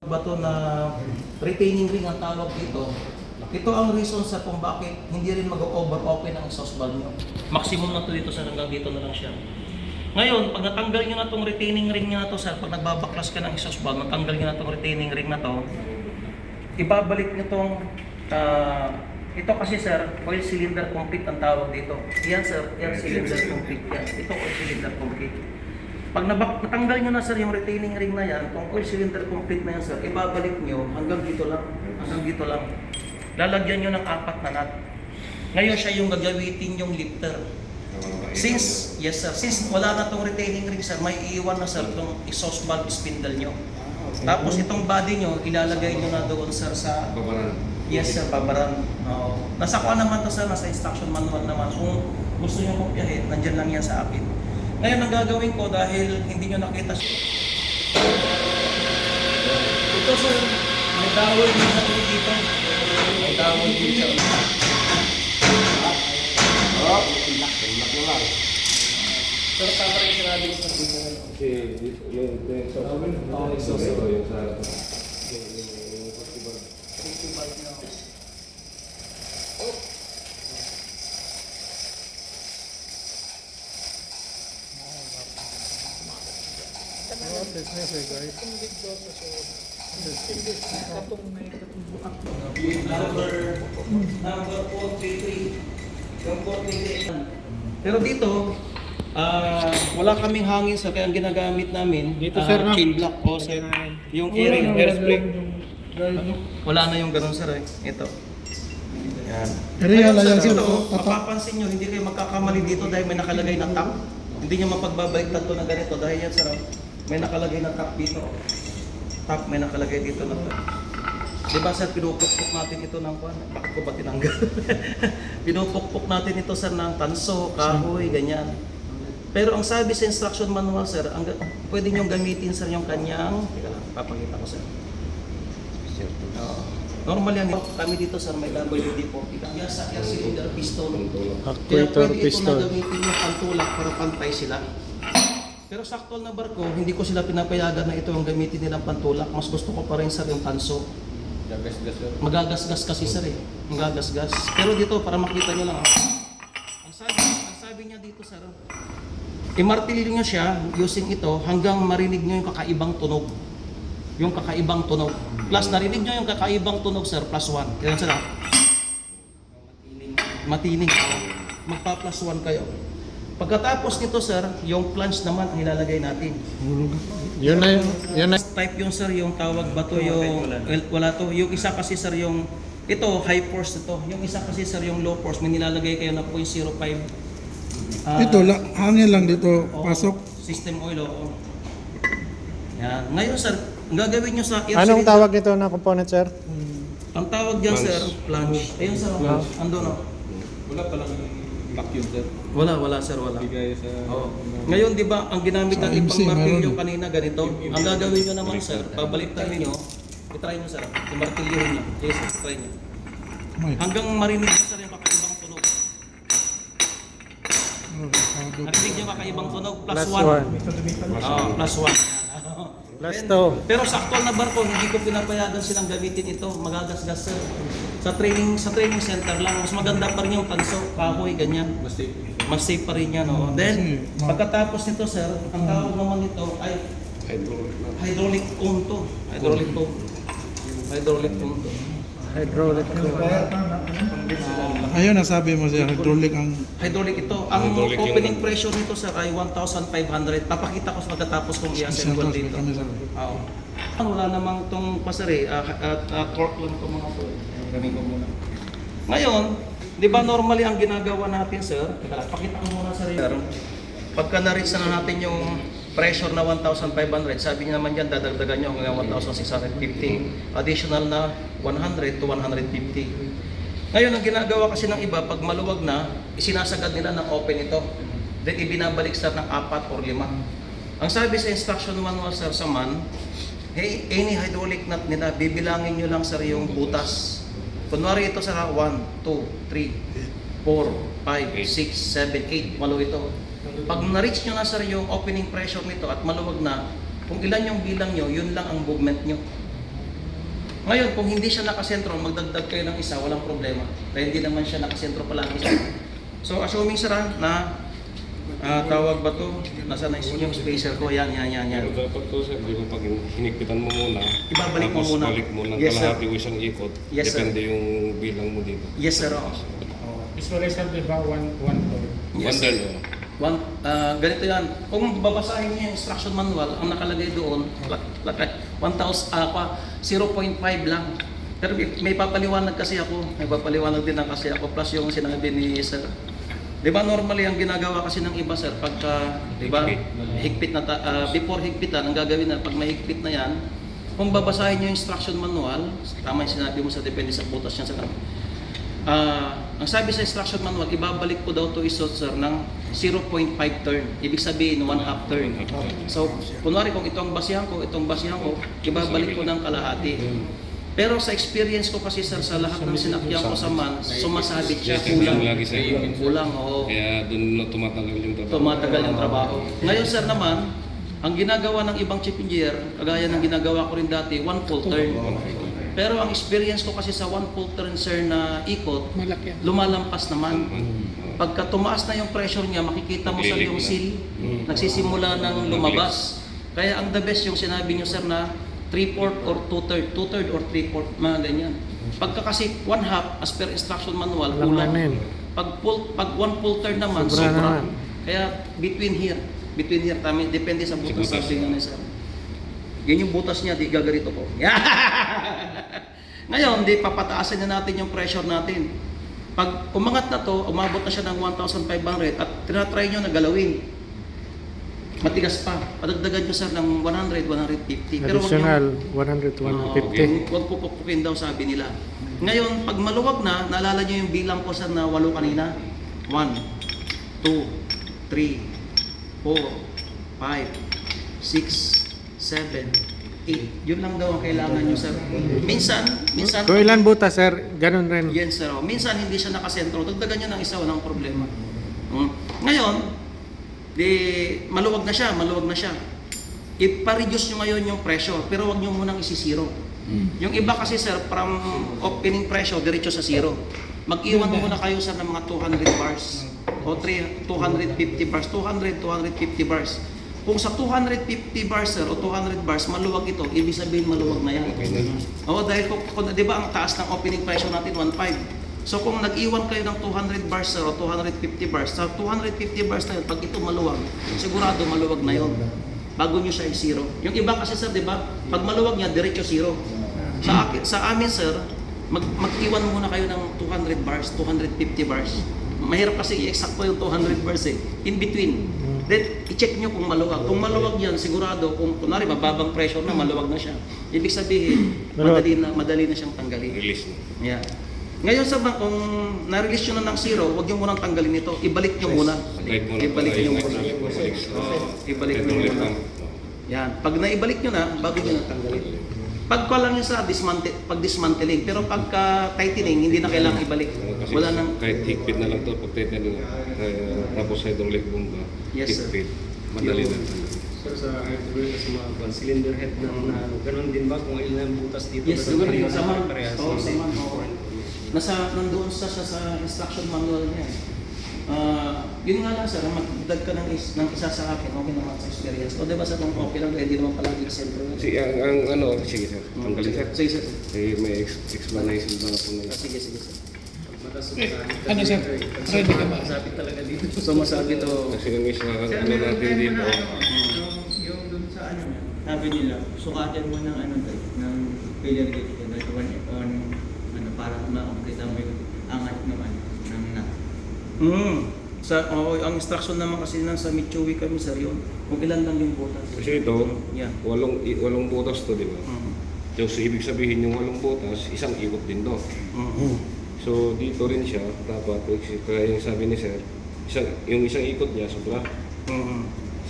bato na retaining ring ang tawag dito. Ito ang reason sa kung bakit hindi rin mag-over open ang exhaust valve nyo. Maximum na to dito sa hanggang dito na lang siya. Ngayon, pag natanggal nyo na itong retaining ring nyo na to, sir, pag nagbabaklas ka ng exhaust valve, natanggal nyo na itong retaining ring na to, ibabalik nyo itong, ito kasi sir, oil cylinder complete ang tawag dito. Yan sir, yan cylinder complete. Yan. Ito oil cylinder complete. Pag natanggal nyo na sir yung retaining ring na yan, itong oil cylinder complete na yan sir, ibabalik nyo hanggang dito lang. Hanggang dito lang. Lalagyan nyo ng 4 na nut. Ngayon siya yung gagamitin yung lifter. Since wala na itong retaining ring sir, may iiwan na sir itong exhaust valve spindle nyo. Tapos itong body nyo, ilalagay nyo na doon sir sa... Babaran. Yes sir, babaran. Nasa kuha naman to sir, nasa instruction manual naman. Kung gusto nyo kopyahin, nandyan lang yan sa akin. Ngayon ang gagawin ko dahil hindi nyo nakita siya. Ito sir, may dawol din sa ulit dito. May dawol din sa ulit. Pero tama rin sinabi ko sa dito. Kasi yung exhaust yung sa Festival nyo. Number 433. Yung 433. Pero dito, wala kaming hangin sir, kaya ang ginagamit namin Dito, sir, no? chain block po sir. Yung airing, air spring. Wala na yung ganun sir eh. Ito. Yan. Real Ngayon, yan, sir. ito, mapapansin nyo, hindi kayo magkakamali dito dahil may nakalagay na top. Hindi nyo mapagbabaliktad to na ganito dahil yan sir, may nakalagay na top dito. Top, may nakalagay dito na top. Diba sir, pinupukpuk natin ito ng kuwan. Bakit ko ba tinanggal? Pinupukpuk natin ito sir ng tanso, kahoy, ganyan. Pero ang sabi sa instruction manual sir, pwede nyo gamitin sir yung kanyang, teka lang, papakita ko sir. Normal yan. Kami dito sir, may WD-40. Yan sa air cylinder piston. Kaya Actuator pwede ito piston. na gamitin yung pantulak para pantay sila. Pero sa actual na barko, hindi ko sila pinapayagan na ito yung gamitin nilang pantulak. Mas gusto ko pa rin sir yung tanso. Magagasgas kasi sir eh. Magagasgas. Pero dito, para makita nyo lang. Ang sabi niya dito sir, imartilyo nyo siya using ito hanggang marinig nyo yung kakaibang tunog. Yung kakaibang tunog. Plus, narinig nyo yung kakaibang tunog sir, plus 1. Kaya sir, matinig. Magpa-plus 1 kayo. Pagkatapos nito sir, yung flange naman ang ilalagay natin. Yun na yun. Yun na. Type yung sir, yung tawag ba to, yung wala to. Yung isa kasi sir, yung ito, high force ito. Yung isa kasi sir, yung low force, may nilalagay kayo na 0.05. Ito, hangin lang dito, Oo, pasok. System oil, oo. Yan. Ngayon sir, ang gagawin nyo sa air Anong cylinder- tawag ito na component, sir? Ang tawag dyan sir, flange. Ayun sir, andun o. Wala palang lock yun sir. Wala sir, wala. Bigay sa... Oo. Ngayon, di ba, ang ginamit ng Sa MC, ipang martilyo meron. kanina ganito, ang gagawin nyo naman sir, pabaliktad ninyo, itry nyo sir, imartilyohin nyo. Yes, try nyo. Hanggang marinig nyo sir yung kakaibang tunog. Narinig nyo kakaibang tunog, plus 1. Oo, plus 1. Plus 2. Pero sa actual na barko, hindi ko pinapayagan silang gamitin ito, magagasgas sir. Sa training center lang, mas maganda pa rin yung tanso, kahoy, ganyan. Mas safe pa rin yan. No? Then, pagkatapos nito sir, ang tawag naman nito ay hydraulic cone to. Hydraulic cone. Hydraulic cone to. Hydraulic. Ayun, nasabi mo siya, hydraulic ang... Hydraulic ito. Ang Hydraulic yung- opening pressure nito sir ay 1,500. Papakita ko sa pagkatapos kung i-assemble dito. Oo. Wala namang itong pasari, cork lang itong mga to. Gamin ko muna. Ngayon, di ba normally ang ginagawa natin sir, pakita ko muna sir. Pagka na-reach na natin yung pressure na 1,500, sabi niya naman dyan, dadagdagan nyo hanggang 1,650. Additional na 100 to 150. Ngayon, ang ginagawa kasi ng iba, pag maluwag na, isinasagad nila ng open ito. Then, ibinabalik sir ng 4 or 5. Ang sabi sa instruction manual sir sa MAN, hey, any hydraulic nut nila, bibilangin nyo lang sir yung butas. Kunwari ito sa 1, 2, 3, 4, 5, 6, 7, 8, malo ito. Pag na-reach nyo na sir yung opening pressure nito at maluwag na, kung ilan yung bilang nyo, yun lang ang movement nyo. Ngayon, kung hindi siya nakasentro, magdagdag kayo ng isa, walang problema. Dahil hindi naman siya nakasentro palagi. So, assuming sir na tawag ba to? Nasaan na yung spacer ko? Yan. Pero dapat to sir, di ba pag hinigpitan mo muna, Ibabalik mo tapos muna. balik mo ng Yes, sir. kalahati o isang ikot, Yes, sir. depende yung bilang mo dito. Yes, sir. Usually sir, di ba one door? Yes, Wonder, sir. Ganito yan. Kung babasahin niyo yung instruction manual, ang nakalagay doon, 0.5 lang. Pero may papaliwanag kasi ako, may papaliwanag din kasi ako, plus yung sinabi ni sir. Di ba normally ang ginagawa kasi ng iba sir, pagka, di ba, higpit na, before higpitan, ang gagawin na, pag may higpit na yan, kung babasahin niyo yung instruction manual, tama yung sinabi mo sa depende sa butas niya sa ang sabi sa instruction manual, ibabalik ko daw to isot sir ng 0.5 turn. Ibig sabihin, 1/2 turn. So, kunwari kung itong basihan ko, ibabalik ko ng kalahati. Pero sa experience ko kasi sir, sa lahat ng sinakyan ko sa man, sumasabit siya. Kulang lagi sa iyo. Kulang, oo. Kaya doon na tumatagal yung trabaho. Tumatagal yung trabaho. Ngayon sir naman, ang ginagawa ng ibang chief engineer, kagaya ng ginagawa ko rin dati, 1 full turn. Pero ang experience ko kasi sa 1 full turn sir na ikot, Malaki. lumalampas naman. Pagka tumaas na yung pressure niya, makikita mo sa Naglilig yung na. seal, nagsisimula ng lumabas. Kaya ang the best yung sinabi niyo sir na 3/4 or 2/3, 2/3 or 3/4, mga ganyan. Pagka kasi 1/2 as per instruction manual, Walang kulang. ano yun. Pag 1 full turn naman, Sobra sobra. naman. Kaya between here, tama, depende sa butas Sa butas. sabi nga ni sir. Yan yung butas niya, di gagarito ko. Ngayon, di papataasan na natin yung pressure natin. Pag umangat na to, umabot na siya ng 1,500 at tinatry nyo na galawin. Matigas pa. Padagdagan nyo sir ng 100, 150. Pero Additional 100 to 150. Huwag pupukpukin daw sabi nila. Ngayon, pag maluwag na, naalala nyo yung bilang ko sir na 8 kanina? 1, 2, 3, 4, 5, 6, 7, 8. Yun lang daw ang kailangan nyo sir. Minsan, Kung ilan butas sir, ganun rin. yan sir. Minsan hindi siya nakasentro. Dagdagan nyo ng isa, walang problema. Ngayon, maluwag na siya. Ipa-reduce nyo ngayon yung pressure, pero wag nyo munang isi-zero. Yung iba kasi sir, from opening pressure, diretso sa zero. Mag-iwan muna kayo sir ng mga 200 bars o 250 bars, 200, 250 bars. Kung sa 250 bars sir o 200 bars, maluwag ito, ibig sabihin maluwag na yan. Oo, dahil kung di ba ang taas ng opening pressure natin, 1.5. So kung nag-iwan kayo ng 200 bars sir o 250 bars, sa 250 bars na yun, pag ito maluwag, sigurado maluwag na yun. Bago nyo siya i-zero. Yung iba kasi sir, di ba, pag maluwag niya, diretso zero. Sa amin sir, mag-iwan muna kayo ng 200 bars, 250 bars. Mahirap kasi i-exact po yung 200 bars eh. In between. Then, i-check nyo kung maluwag. Kung maluwag yan, sigurado, kung kunwari mababang pressure na, maluwag na siya. Ibig sabihin, madali na siyang tanggalin. Release na. Yeah. Ngayon sa kung na-release nyo na ng zero, huwag nyo munang tanggalin ito. Ibalik nyo muna. Guide mo na Ibalik pala nyo yung muna. balik sa Ibalik nyo hydraulic muna. pump. Yan. Pag naibalik nyo na, bago nyo na tanggalin. Pag lang yun sa dismantling, pero pagka tightening, hindi na kailangang ibalik. Kasi Wala nang... kahit higpit na lang to, pag titanic, tapos hydraulic bomba, Yes, sir. higpit, madali na. Sir, sa hydraulic sa mga cylinder head ng ganun din ba kung ilan butas dito? Yes, siguro yung saman. Parehas. Oo, saman. Oo. Nandoon sa instruction manual niya. Yun nga lang sir, magdag ka ng isa sa akin, okay naman sa experience. O diba sir, kung okay lang, hindi naman palagi sa sentro. Sige sir, tanggalin sir. Sige sir. May explanation ba ako na Sige sir. Ano sir? Ready ka ba? Masapit talaga dito. So masabi to, Kasi yung isa, ano natin dito, Yung dun sa ano niya, sabi nila, sukatin mo ng ano tayo, ng failure gauge ko, like on, para makakita mo yung angat ng ano, ng nut. ang instruction naman kasi sa Mitsui kami sir yun, kung ilan lang yung butas. kasi ito, Yeah. walong butas to, di ba? So, ibig sabihin yung walong butas, isang ikot din to. So, dito rin siya, dapat, kaya yung sabi ni sir, yung isang ikot niya, sobra.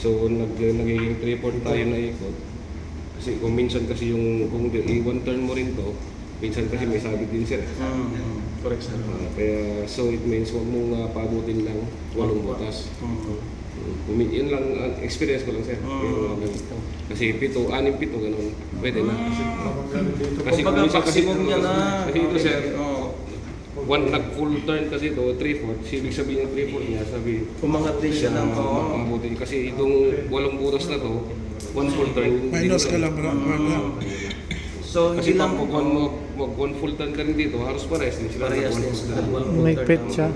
So, nagiging 3/4 tayo na ikot. Kasi kung minsan kasi kung i-one turn mo rin to, minsan kasi may sabit din sir. Correct sir. Kaya, so it means huwag mong pabutin lang walong butas. Yun lang, ang experience ko lang sir. Yung, kasi 7, 6, 7, ganun. Pwede na. Kasi Kumbaga, minsan maximum niya na. Kasi ito sir, Oo. nag-full turn kasi ito, 3/4. Ibig sabihin yung 3/4 niya, sabi, Umangat din siya ng ang buti. Kasi itong 8 butas na to, 1 full turn. Minus ka lang, bro. So, Kasi hindi pag lang mag 1 full turn ka rin dito, halos pares din sila. parehas One din full sa turn. May pet siya.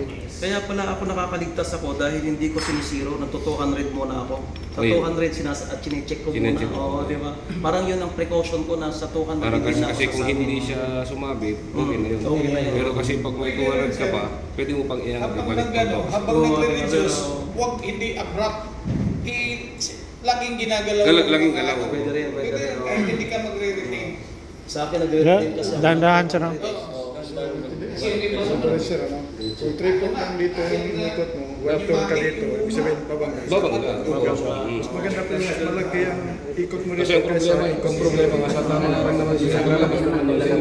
Kaya pala ako nakakaligtas ako dahil hindi ko sinisiro, nagto 200 muna ako. Sa Oh, yeah. 200 chinecheck ko muna. Chinecheck. Oo, di ba? Parang yun ang precaution ko na sa 200 Para hindi na ako kasi kung sasama. hindi siya sumabit, okay na yun. Okay na yun. Pero kasi pag may 200 ka pa, pwede mo pang iangat Habang ibalik nagano, mo. habang Oo, nagre-reduce, pero- huwag hindi abrupt. Laging ginagalaw. Laging galaw. Pwede rin, pwede rin. oo. Kahit hindi ka magre-retain. Sa akin nagre-retain kasi ako. Dahan-dahan siya, no? Sa pressure, ano? Kung 3 lang dito yung ikot mo, 1 turn ka dito, ibig sabihin babangga. Babangga. Mas maganda po mas malaki ang ikot mo dito Kasi ang problema nga sa tama na rin naman siya, lalabas naman nila yung